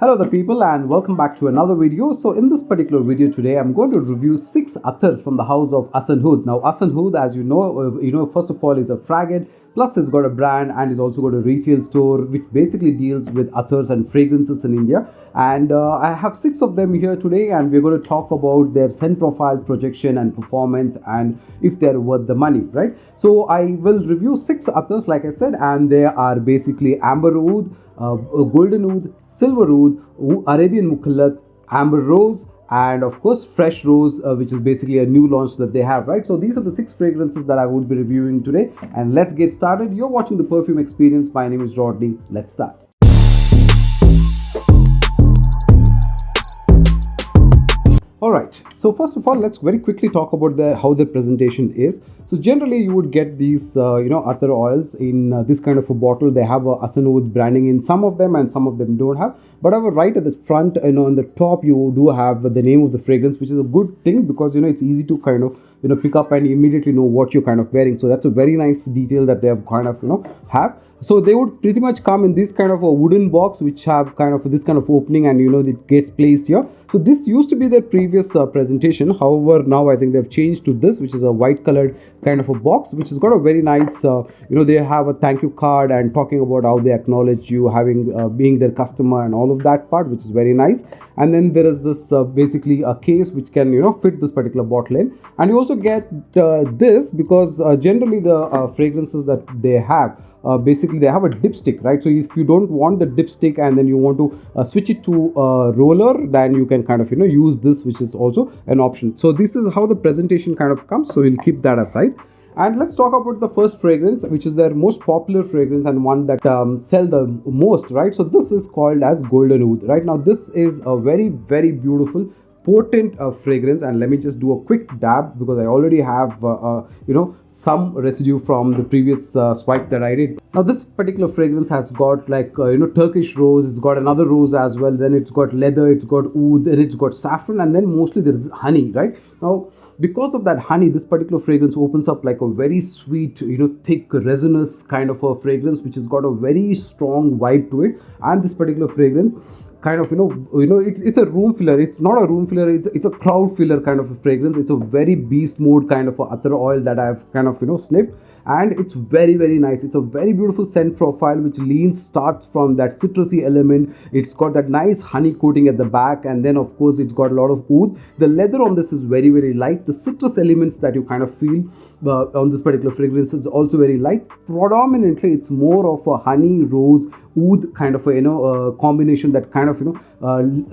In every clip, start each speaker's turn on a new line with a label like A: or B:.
A: Hello the people and welcome back to another video. So in this particular video today I'm going to review 6 attars from the house of Hasan Oud. Now Hasan Oud, as you know, first of all is a fragrant, plus he's got a brand and he's also got a retail store which basically deals with attars and fragrances in India. And I have 6 of them here today and we're going to talk about their scent profile, projection and performance and if they're worth the money, right? So I will review 6 attars like I said, and they are basically Amber Oud, Golden Oud, Silver Oud, Arabian Mukhallat, Amber Rose, and of course Fresh Rose, which is basically a new launch that they have, right? So these are the 6 fragrances that I would be reviewing today, and let's get started. You're watching the Perfume Experience. My name is Rodney. Let's start. Alright, so first of all, let's very quickly talk about how the presentation is. So generally you would get these attar oils in this kind of a bottle. They have a Hasan Oud branding in some of them and some of them don't have. But however, right at the front, on the top you do have the name of the fragrance, which is a good thing because it's easy to kind of pick up and immediately know what you're kind of wearing. So that's a very nice detail that they have kind of have. So they would pretty much come in this kind of a wooden box which have kind of this kind of opening, and it gets placed here. So this used to be their previous presentation. However, now I think they've changed to this, which is a white colored kind of a box, which has got a very nice they have a thank you card and talking about how they acknowledge you having being their customer and all of that part, which is very nice. And then there is this basically a case which can fit this particular bottle in, and you also get this because generally the fragrances that they have basically they have a dipstick, right? So if you don't want the dipstick and then you want to switch it to a roller, then you can kind of use this, which is also an option. So this is how the presentation kind of comes, so we'll keep that aside. And let's talk about the first fragrance, which is their most popular fragrance and one that sell the most, right? So this is called as Golden Oud. Right now this is a very beautiful potent fragrance, and let me just do a quick dab because I already have some residue from the previous swipe that I did. Now this particular fragrance has got like Turkish rose, it's got another rose as well, then it's got leather, it's got oud, then it's got saffron, and then mostly there is honey, right? Now because of that honey, this particular fragrance opens up like a very sweet thick resinous kind of a fragrance which has got a very strong vibe to it. And this particular fragrance kind of it's a room filler. It's not a room filler, it's a crowd filler kind of a fragrance. It's a very beast mode kind of a attar oil that I've kind of sniffed, and it's very nice. It's a very beautiful scent profile which starts from that citrusy element. It's got that nice honey coating at the back, and then of course it's got a lot of oud. The leather on this is very light. The citrus elements that you kind of feel on this particular fragrance is also very light. Predominantly it's more of a honey rose oud kind of a combination that kind of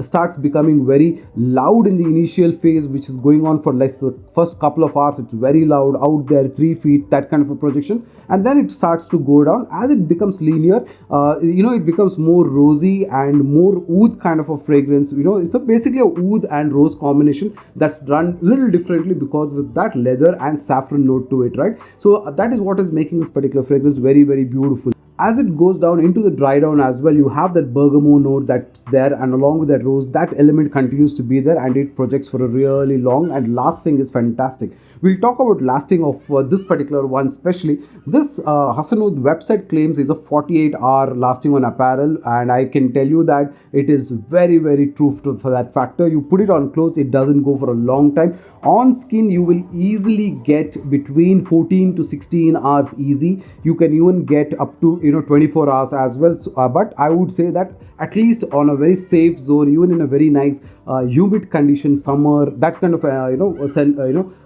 A: starts becoming very loud in the initial phase, which is going on for like the first couple of hours. It's very loud out there, 3 feet, that kind of a projection, and then it starts to go down as it becomes linear. It becomes more rosy and more oud kind of a fragrance. It's basically a oud and rose combination that's done a little differently because with that leather and saffron note to it, right? So that is what is making this particular fragrance very beautiful. As it goes down into the dry down as well, you have that bergamot note that's there, and along with that rose, that element continues to be there and it projects for a really long, and lasting is fantastic. We'll talk about lasting of this particular one especially. This Hasan Oud website claims is a 48-hour lasting on apparel, and I can tell you that it is very true for that factor. You put it on clothes, it doesn't go for a long time. On skin you will easily get between 14 to 16 hours easy. You can even get up to 24 hours as well. So, but I would say that at least on a very safe zone, even in a very nice humid condition, summer, that kind of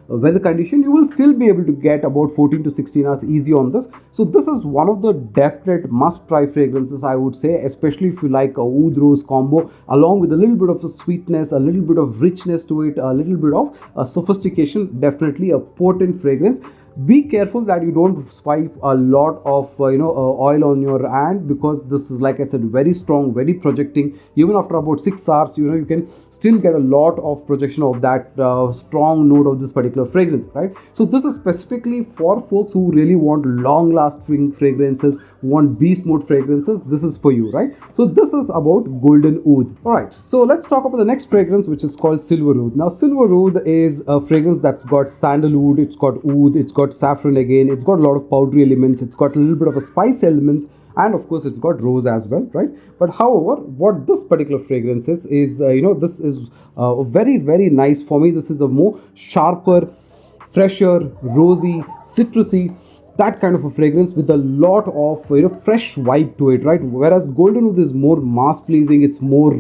A: weather condition, you will still be able to get about 14 to 16 hours easy on this. So this is one of the definite must try fragrances, I would say, especially if you like a oud rose combo along with a little bit of a sweetness, a little bit of richness to it, a little bit of sophistication. Definitely a potent fragrance. Be careful that you don't swipe a lot of oil on your hand, because this is, like I said, very strong, very projecting. Even after about 6 hours, you can still get a lot of projection of that strong note of this particular fragrance, right? So this is specifically for folks who really want long lasting fragrances, who want beast mode fragrances. This is for you, right? So this is about Golden Oud. All right, so let's talk about the next fragrance, which is called Silver Oud. Now Silver Oud is a fragrance that's got sandalwood, it's got oud, it's got saffron again, it's got a lot of powdery elements, it's got a little bit of a spice elements, and of course it's got rose as well, right? But however, what this particular fragrance is this is very very nice for me. This is a more sharper, fresher, rosy, citrusy, that kind of a fragrance with a lot of fresh vibe to it, right? Whereas golden wood is more mass pleasing, it's more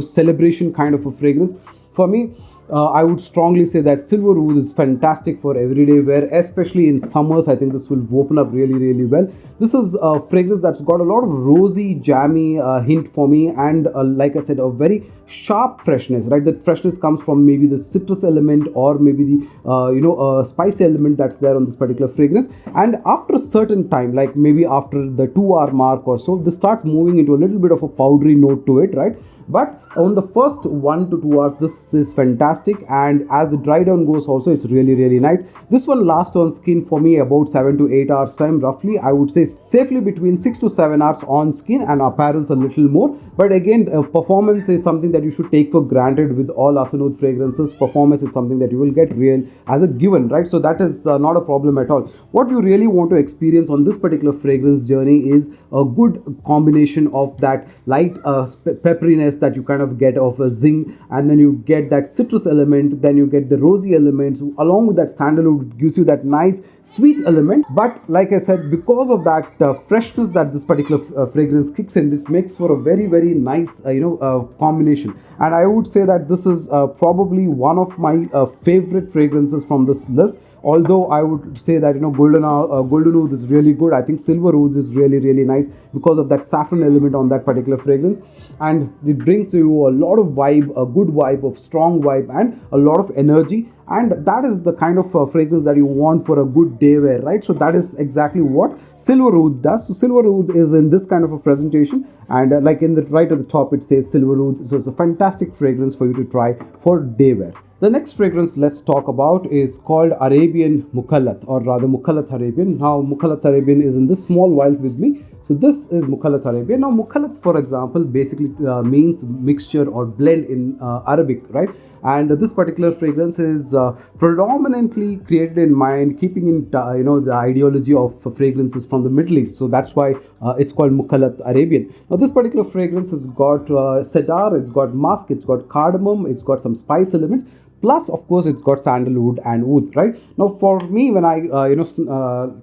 A: celebration kind of a fragrance. For me, I would strongly say that silver oud is fantastic for everyday wear, especially in summers. I think this will open up really, really well. This is a fragrance that's got a lot of rosy, jammy hint for me, and like I said, a very sharp freshness, right? That freshness comes from maybe the citrus element or maybe the spice element that's there on this particular fragrance. And after a certain time, like maybe after the 2 hour mark or so, this starts moving into a little bit of a powdery note to it, right? But on the first 1 to 2 hours, this is fantastic, and as the dry down goes also, it's really, really nice. This one lasts on skin for me about 7 to 8 hours time, roughly. I would say safely between 6 to 7 hours on skin, and apparels a little more. But again, performance is something that you should take for granted with all Hasan Oud fragrances. Performance is something that you will get real as a given, right? So that is not a problem at all. What you really want to experience on this particular fragrance journey is a good combination of that light pepperiness that you kind of get of a zing, and then you get that citrus element, then you get the rosy elements along with that sandalwood, gives you that nice sweet element. But like I said, because of that freshness that this particular fragrance kicks in, this makes for a very very nice combination. And I would say that this is probably one of my favorite fragrances from this list. Although I would say that golden oud is really good. I think silver oud is really really nice because of that saffron element on that particular fragrance, and it brings you a lot of vibe, a good vibe, of strong vibe, and a lot of energy. And that is the kind of fragrance that you want for a good day wear, right? So that is exactly what silver oud does. So silver oud is in this kind of a presentation, and like in the right at the top it says silver oud. So it's a fantastic fragrance for you to try for day wear. The next fragrance let's talk about is called Arabian Mukhallat, or rather Mukhallat Arabian. Now Mukhallat Arabian is in this small vial with me. So this is Mukhallat Arabian. Now Mukhallat, for example, basically means mixture or blend in Arabic, right? And this particular fragrance is predominantly created in mind, keeping in the ideology of fragrances from the Middle East. So that's why it's called Mukhallat Arabian. Now this particular fragrance has got cedar, it's got musk, it's got cardamom, it's got some spice elements. Plus, of course, it's got sandalwood and oud, right? Now, for me, when I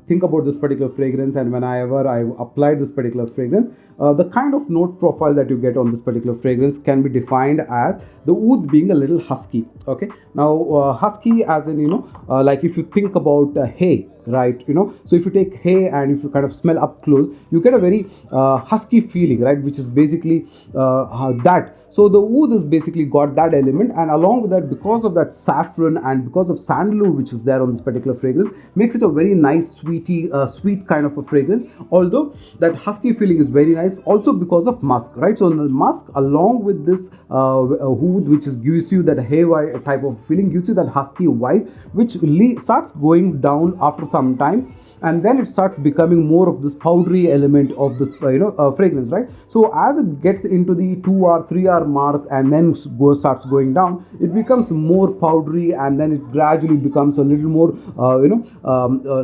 A: think about this particular fragrance, and whenever I applied this particular fragrance, the kind of note profile that you get on this particular fragrance can be defined as the oud being a little husky. Okay, now husky as in like if you think about hay, right? So if you take hay and if you kind of smell up close, you get a very husky feeling, right? Which is basically that. So the oud is basically got that element, and along with that, because of that saffron and because of sandalwood which is there on this particular fragrance, makes it a very nice sweet kind of a fragrance. Although that husky feeling is very nice, also because of musk, right? So the musk along with this oud, which gives you that hay type of feeling, gives you that husky vibe, which starts going down after some time, and then it starts becoming more of this powdery element of this fragrance, right? So as it gets into the 2 or 3 hour mark and then starts going down, it becomes more powdery, and then it gradually becomes a little more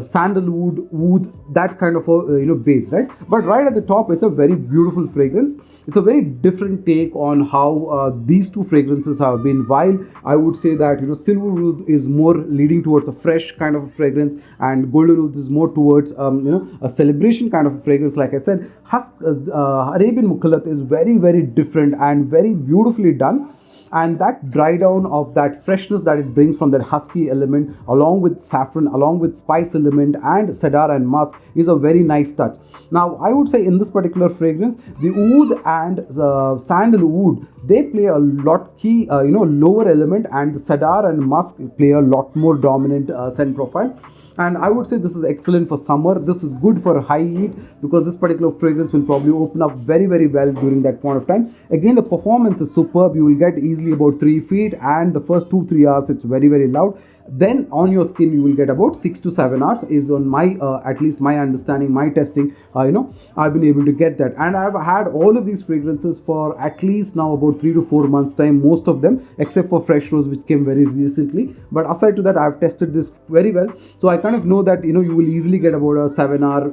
A: sandalwood, oud, that kind of a base, right? But right at the top, it's a very beautiful fragrance. It's a very different take on how these two fragrances have been. While I would say that silver oud is more leading towards a fresh kind of a fragrance, and golden oud is more towards a celebration kind of a fragrance. Like I said, Arabian Mukhallat is very very different and very beautifully done. And that dry down of that freshness that it brings from that husky element, along with saffron, along with spice element and cedar and musk, is a very nice touch. Now I would say in this particular fragrance, the oud and the sandalwood, they play a lot key lower element, and the cedar and musk play a lot more dominant scent profile. And I would say this is excellent for summer. This is good for high heat, because this particular fragrance will probably open up very very well during that point of time. Again, the performance is superb. You will get easily about 3 feet, and the first 2-3 hours it's very very loud. Then on your skin you will get about 6 to 7 hours, is on my at least my understanding, my testing. I've been able to get that, and I've had all of these fragrances for at least now about 3 to 4 months time, most of them, except for Fresh Rose, which came very recently. But aside to that, I've tested this very well, so I kind of know that you will easily get about a 7 hour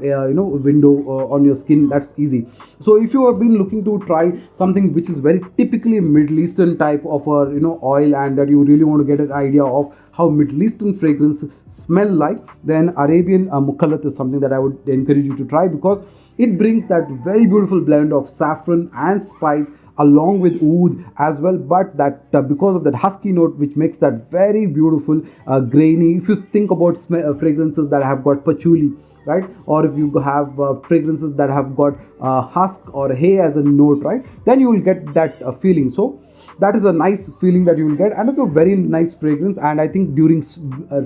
A: window on your skin. That's easy. So if you have been looking to try something which is very typically Middle Eastern type of a oil, and that you really want to get an idea of how Middle Eastern fragrance smell like, then Arabian Mukhallat is something that I would encourage you to try, because it brings that very beautiful blend of saffron and spice along with oud as well, but that because of that husky note which makes that very beautiful grainy. If you think about fragrances that have got patchouli, right, or if you have fragrances that have got husk or hay as a note, right, then you will get that feeling. So that is a nice feeling that you will get, and it's a very nice fragrance. And I think during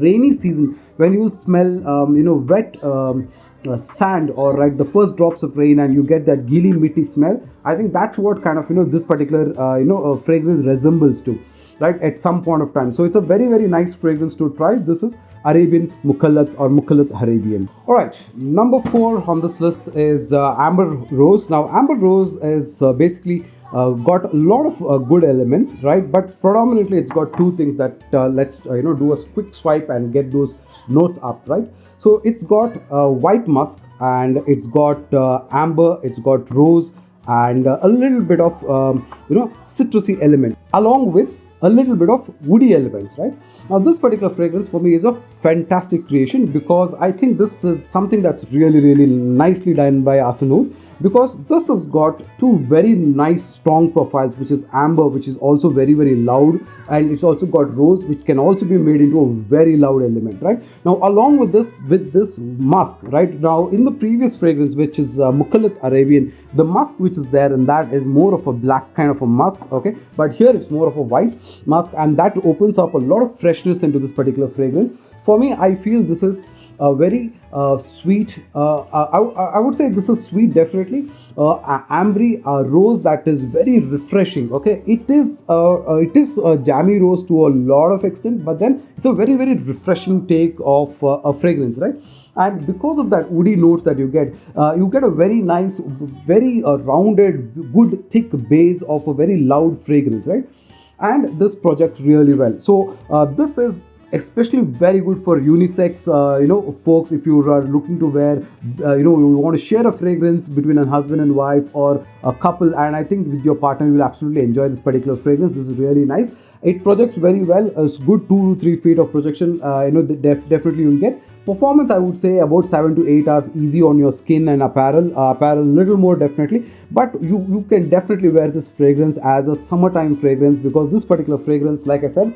A: rainy season, when you smell wet sand, or right, the first drops of rain, and you get that gilly mitty smell, I think that's what kind of this particular fragrance resembles to, right, at some point of time. So it's a very, very nice fragrance to try. This is Arabian Mukhallat or Mukhallat Arabian. All right, number 4 on this list is Amber Rose. Now Amber Rose is basically got a lot of good elements, right, but predominantly it's got two things that let's do a quick swipe and get those notes up, right. So it's got white musk, and it's got amber, it's got rose, and a little bit of citrusy element, along with a little bit of woody elements, right. Now this particular fragrance for me is a fantastic creation, because I think this is something that's really, really nicely done by Hasan Oud, because this has got two very nice strong profiles, which is amber, which is also very, very loud, and it's also got rose, which can also be made into a very loud element, right. Now along with this musk, right, now in the previous fragrance, which is Mukhallat Arabian, the musk which is there, and that is more of a black kind of a musk, okay, but here it's more of a white musk, and that opens up a lot of freshness into this particular fragrance. For me, I feel this is a very sweet, I would say this is sweet, definitely, ambery rose that is very refreshing, okay. It is a jammy rose to a lot of extent, but then it's a very, very refreshing take of a fragrance, right. And because of that woody notes that you get a very nice, very rounded, good, thick base of a very loud fragrance, right. And this projects really well. So this is especially very good for unisex folks. If you are looking to wear you want to share a fragrance between a husband and wife, or a couple, and I think with your partner you will absolutely enjoy this particular fragrance. This is really nice. It projects very well. It's good 2 to 3 feet of projection. Definitely you will get performance. I would say about 7 to 8 hours easy on your skin and apparel. Apparel little more, definitely, but you can definitely wear this fragrance as a summertime fragrance, because this particular fragrance, like I said,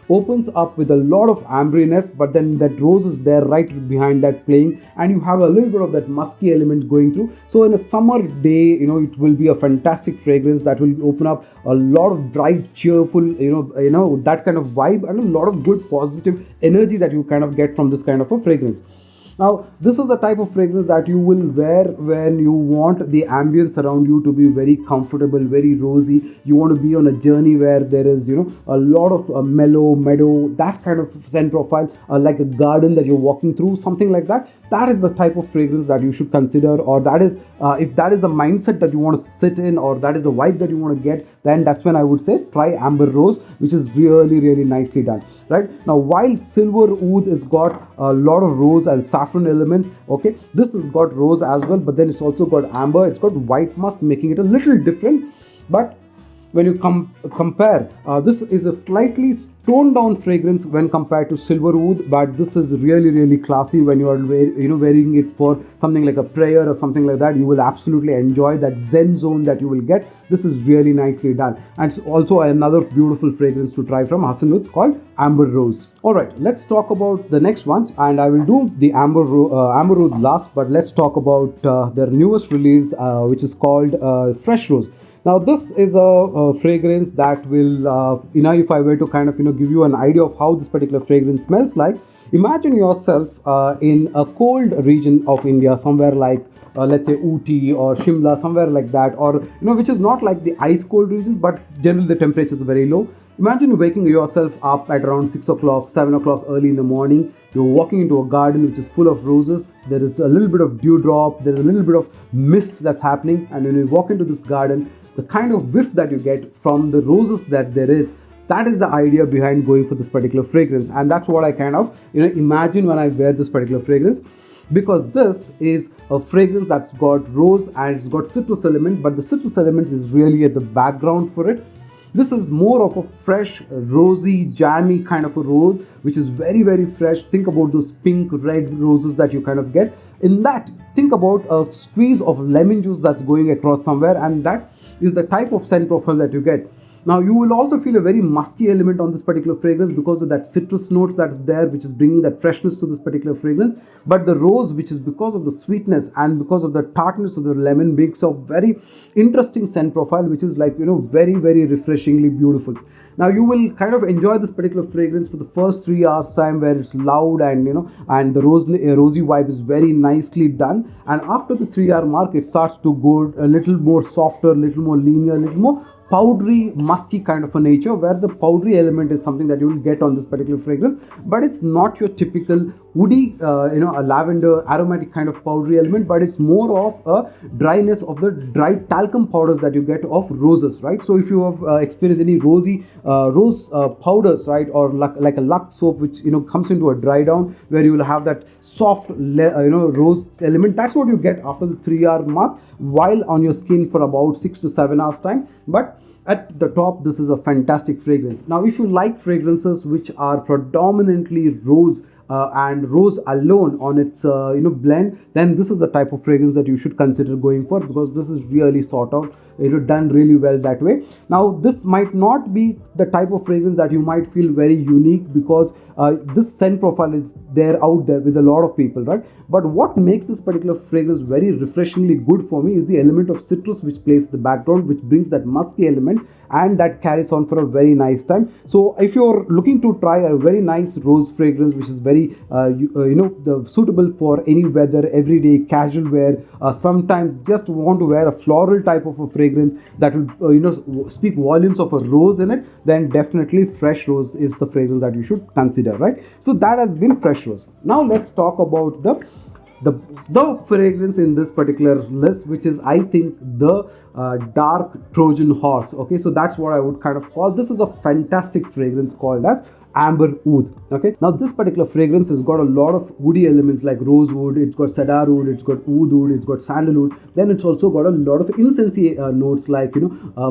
A: opens up with a lot of amberiness, but then that rose is there right behind that playing, and you have a little bit of that musky element going through. So in a summer day, it will be a fantastic fragrance that will open up a lot of bright, cheerful, that kind of vibe, and a lot of good positive energy that you kind of get from this kind of a fragrance. Now, this is the type of fragrance that you will wear when you want the ambience around you to be very comfortable, very rosy. You want to be on a journey where there is, a lot of mellow, meadow, that kind of scent profile, like a garden that you're walking through, something like that. That is the type of fragrance that you should consider, or that is, if that is the mindset that you want to sit in, or that is the vibe that you want to get, then that's when I would say try Amber Rose, which is really, really nicely done, right? Now, while Silver Oud has got a lot of rose and saffron elements, okay, this has got rose as well, but then it's also got amber, it's got white musk, making it a little different. But when you compare, this is a slightly toned down fragrance when compared to Silver Oud, but this is really, really classy. When you are wearing it for something like a prayer or something like that, you will absolutely enjoy that zen zone that you will get. This is really nicely done, and it's also another beautiful fragrance to try from Hasan Oud called Amber Rose. All right, let's talk about the next one, and I will do the Amber Oud last, but let's talk about their newest release, which is called Fresh Rose. Now, this is a fragrance that will, if I were to kind of, give you an idea of how this particular fragrance smells like, imagine yourself in a cold region of India, somewhere like, let's say Ooty or Shimla, somewhere like that, or, which is not like the ice cold region, but generally the temperatures are very low. Imagine waking yourself up at around 6 o'clock, 7 o'clock early in the morning. You're walking into a garden which is full of roses. There is a little bit of dewdrop. There's a little bit of mist that's happening. And when you walk into this garden, the kind of whiff that you get from the roses that there is That is the idea behind going for this particular fragrance, and that's what I kind of imagine when I wear this particular fragrance, because this is a fragrance that's got rose and it's got citrus element, but the citrus element is really at the background for it. This is more of a fresh, rosy, jammy kind of a rose, which is very, very fresh. Think about those pink, red roses that you kind of get. In that, think about a squeeze of lemon juice that's going across somewhere, and that is the type of scent profile that you get. Now, you will also feel a very musky element on this particular fragrance because of that citrus notes that's there, which is bringing that freshness to this particular fragrance. But the rose, which is because of the sweetness and because of the tartness of the lemon, makes a very interesting scent profile, which is like, very, very refreshingly beautiful. Now, you will kind of enjoy this particular fragrance for the first 3 hours time, where it's loud and, and the rosy vibe is very nicely done. And after the 3 hour mark, it starts to go a little more softer, a little more linear, a little more powdery, musky kind of a nature, where the powdery element is something that you will get on this particular fragrance, but it's not your typical woody, a lavender aromatic kind of powdery element, but it's more of a dryness of the dry talcum powders that you get of roses, right? So if you have experienced any rose powders, right, or like a Lux soap, which comes into a dry down, where you will have that soft rose element, that's what you get after the 3 hour mark, while on your skin for about 6 to 7 hours time. But at the top, this is a fantastic fragrance. Now, if you like fragrances which are predominantly rose and rose alone on its blend, then this is the type of fragrance that you should consider going for, because this is really sought out, done really well that way. Now, this might not be the type of fragrance that you might feel very unique, because this scent profile is there out there with a lot of people, right? But what makes this particular fragrance very refreshingly good for me is the element of citrus which plays the background, which brings that musky element, and that carries on for a very nice time. So if you're looking to try a very nice rose fragrance, which is very suitable for any weather, everyday casual wear, sometimes just want to wear a floral type of a fragrance that will speak volumes of a rose in it, then definitely fresh rose is the fragrance that you should consider, right? So that has been fresh rose. Now let's talk about the fragrance in this particular list, which is, I think, the dark Trojan horse. Okay, so that's what I would kind of call. This is a fantastic fragrance called as Amber Oud. Okay, now this particular fragrance has got a lot of woody elements like rosewood, it's got cedar wood, it's got oud wood, it's got sandalwood. Then it's also got a lot of incensey notes like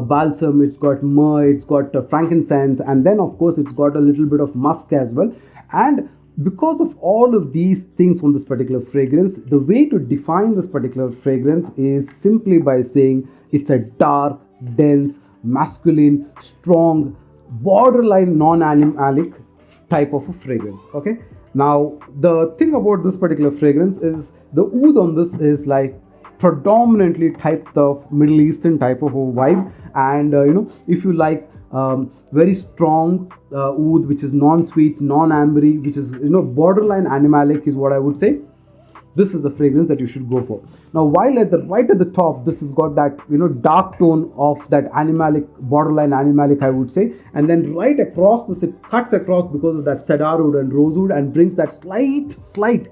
A: balsam, it's got myrrh, it's got frankincense, and then of course it's got a little bit of musk as well. And because of all of these things on this particular fragrance, the way to define this particular fragrance is simply by saying it's a dark, dense, masculine, strong, borderline non-animalic type of a fragrance. Okay, now the thing about this particular fragrance is the oud on this is like predominantly type of Middle Eastern type of a vibe, and if you like very strong oud, which is non-sweet, non-ambery, which is borderline animalic, is what I would say. This is the fragrance that you should go for. Now, while right at the top, this has got that dark tone of that animalic, borderline animalic, I would say, and then right across this, it cuts across because of that cedar wood and rosewood, and brings that slight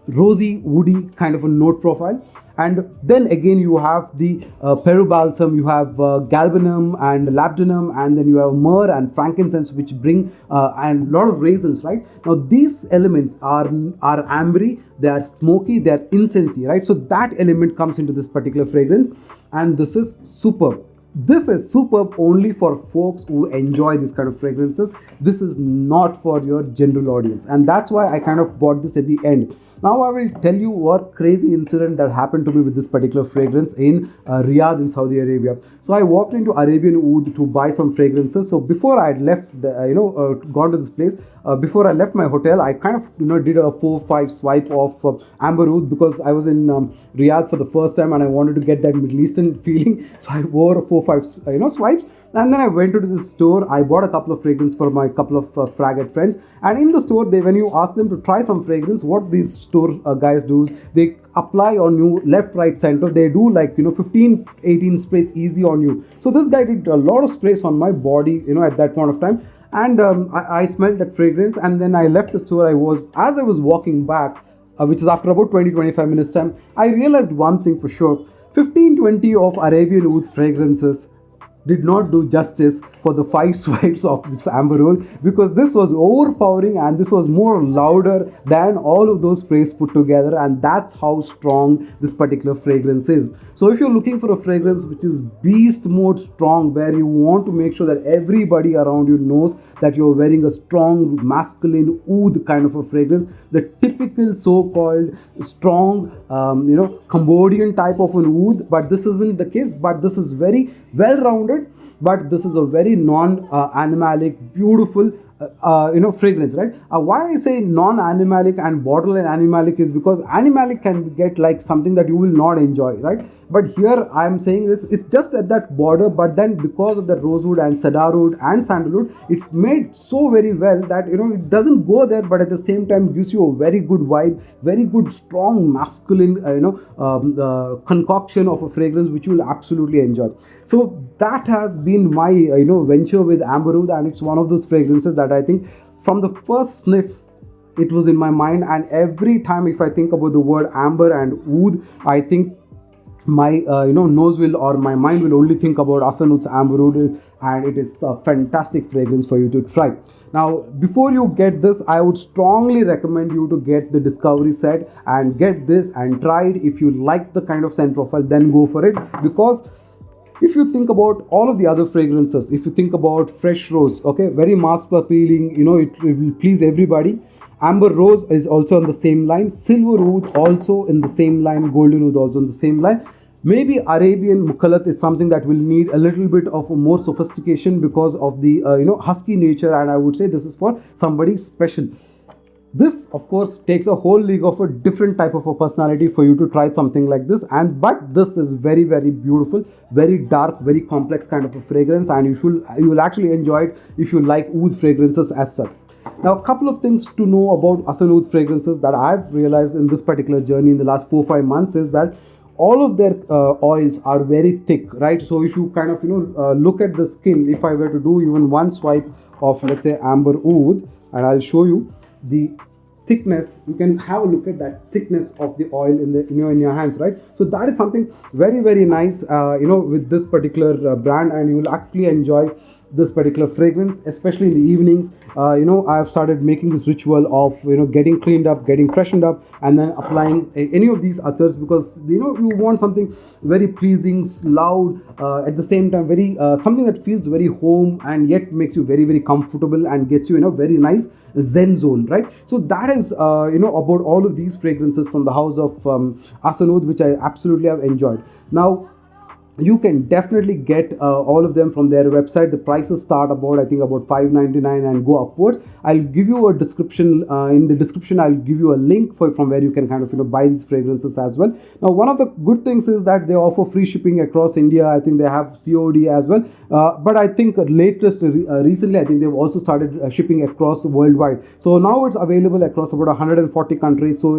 A: rosy, woody kind of a note profile. And then again you have the Peru balsam, you have galbanum and labdanum, and then you have myrrh and frankincense, which bring and a lot of raisins, right? Now these elements are ambery, they are smoky, they are incensey, right? So that element comes into this particular fragrance, and this is superb. This is superb only for folks who enjoy this kind of fragrances. This is not for your general audience, and that's why I kind of bought this at the end. Now I will tell you what crazy incident that happened to me with this particular fragrance in Riyadh in Saudi Arabia. So I walked into Arabian Oud to buy some fragrances. So before I had left, gone to this place, before I left my hotel, I kind of did a 4-5 swipe of Amber Oud, because I was in Riyadh for the first time and I wanted to get that Middle Eastern feeling. So I wore a 4-5 swipes. And then I went to this store. I bought a couple of fragrances for my couple of fraggot friends. And in the store, when you ask them to try some fragrance, what these store guys do is they apply on you left, right, center. They do like 15, 18 sprays easy on you. So this guy did a lot of sprays on my body, at that point of time. And I smelled that fragrance. And then I left the store. As I was walking back, which is after about 20-25 minutes time, I realized one thing for sure. 15-20 of Arabian Oud fragrances did not do justice for the five swipes of this amber oud, because this was overpowering and this was more louder than all of those sprays put together, and that's how strong this particular fragrance is. So if you're looking for a fragrance which is beast mode strong, where you want to make sure that everybody around you knows that you're wearing a strong masculine oud kind of a fragrance, the typical so-called strong Cambodian type of an oud, but this isn't the case, but this is very well rounded, but this is a very non-animalic, beautiful fragrance, right? Why I say non-animalic and borderline animalic is because animalic can get like something that you will not enjoy, right? But here I am saying this, it's just at that border, but then because of the rosewood and cedarwood and sandalwood, it made so very well that it doesn't go there, but at the same time gives you a very good vibe, very good strong masculine concoction of a fragrance which you will absolutely enjoy. So that has been my venture with amber oud, and it's one of those fragrances that I think from the first sniff it was in my mind, and every time if I think about the word amber and oud, I think my nose will, or my mind will only think about Hasan Oud's amber oud, and it is a fantastic fragrance for you to try. Now before you get this, I would strongly recommend you to get the discovery set and get this and try it. If you like the kind of scent profile, then go for it, because if you think about all of the other fragrances, if you think about fresh rose, okay, very mass appealing, it will please everybody. Amber rose is also on the same line, silver oud also in the same line, golden oud also in the same line. Maybe Arabian Mukhallat is something that will need a little bit of more sophistication because of the husky nature, and I would say this is for somebody special. This of course takes a whole league of a different type of a personality for you to try something like this, but this is very, very beautiful, very dark, very complex kind of a fragrance, and you will actually enjoy it if you like oud fragrances as such. Now a couple of things to know about Hasan Oud fragrances that I've realized in this particular journey in the last 4-5 months is that all of their oils are very thick, right? So if you kind of look at the skin, if I were to do even one swipe of, let's say, amber oud, and I'll show you the thickness, you can have a look at that thickness of the oil in your hands, right? So that is something very, very nice with this particular brand, and you will actually enjoy this particular fragrance, especially in the evenings. I've started making this ritual of getting cleaned up, getting freshened up, and then applying any of these attars, because you want something very pleasing, loud, at the same time very something that feels very home and yet makes you very, very comfortable and gets you in a very nice zen zone, right? So that is about all of these fragrances from the house of Hasan Oud, which I absolutely have enjoyed. Now you can definitely get all of them from their website. The prices start about, I think, about $5.99 and go upwards. I'll give you a description. In the description, I'll give you a link from where you can kind of buy these fragrances as well. Now, one of the good things is that they offer free shipping across India. I think they have COD as well. But I think recently, I think they've also started shipping across worldwide. So now it's available across about 140 countries. So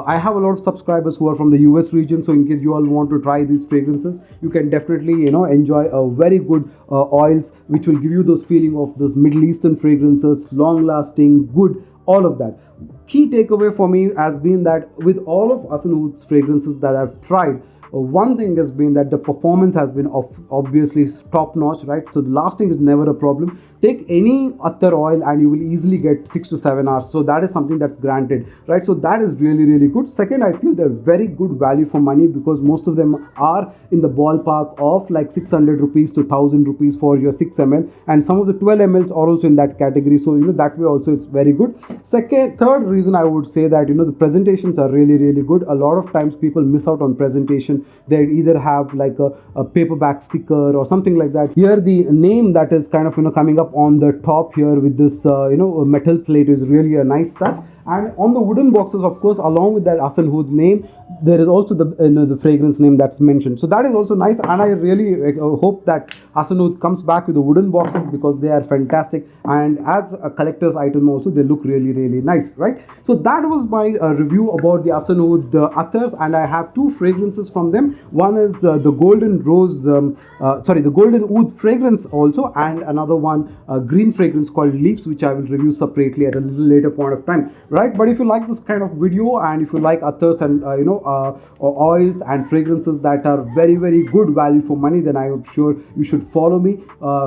A: I have a lot of subscribers who are from the US region. So in case you all want to try these fragrances, you can definitely enjoy a very good oils which will give you those feeling of those Middle Eastern fragrances, long lasting, good, all of that. Key takeaway for me has been that with all of Hasan Oud's fragrances that I've tried, one thing has been that the performance has been obviously top notch, right? So the lasting is never a problem. Take any attar oil and you will easily get 6 to 7 hours. So that is something that's granted, right? So that is really, really good. Second, I feel they're very good value for money, because most of them are in the ballpark of like 600 rupees to 1000 rupees for your 6 ml, and some of the 12 mls are also in that category. So that way also is very good. Third reason I would say that the presentations are really, really good. A lot of times people miss out on presentation. They either have like a paperback sticker or something like that. Here the name that is kind of coming up on the top here with this metal plate is really a nice touch. And on the wooden boxes, of course, along with that Hasan Oud name, there is also the fragrance name that's mentioned. So that is also nice, and I really hope that Hasan Oud comes back with the wooden boxes, because they are fantastic, and as a collector's item also they look really, really nice, right? So that was my review about the Hasan Oud Attars, and I have two fragrances from them. One is the golden rose, the golden oud fragrance also, and another one green fragrance called Leaves, which I will review separately at a little later point of time. right? But if you like this kind of video, and if you like others and oils and fragrances that are very very good value for money, then I am sure you should follow me.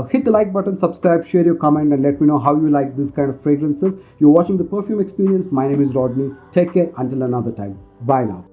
A: Hit the like button, subscribe, share your comment, and let me know how you like this kind of fragrances. You're watching the Perfume Experience. My name is Rodney. Take care until another time. Bye now.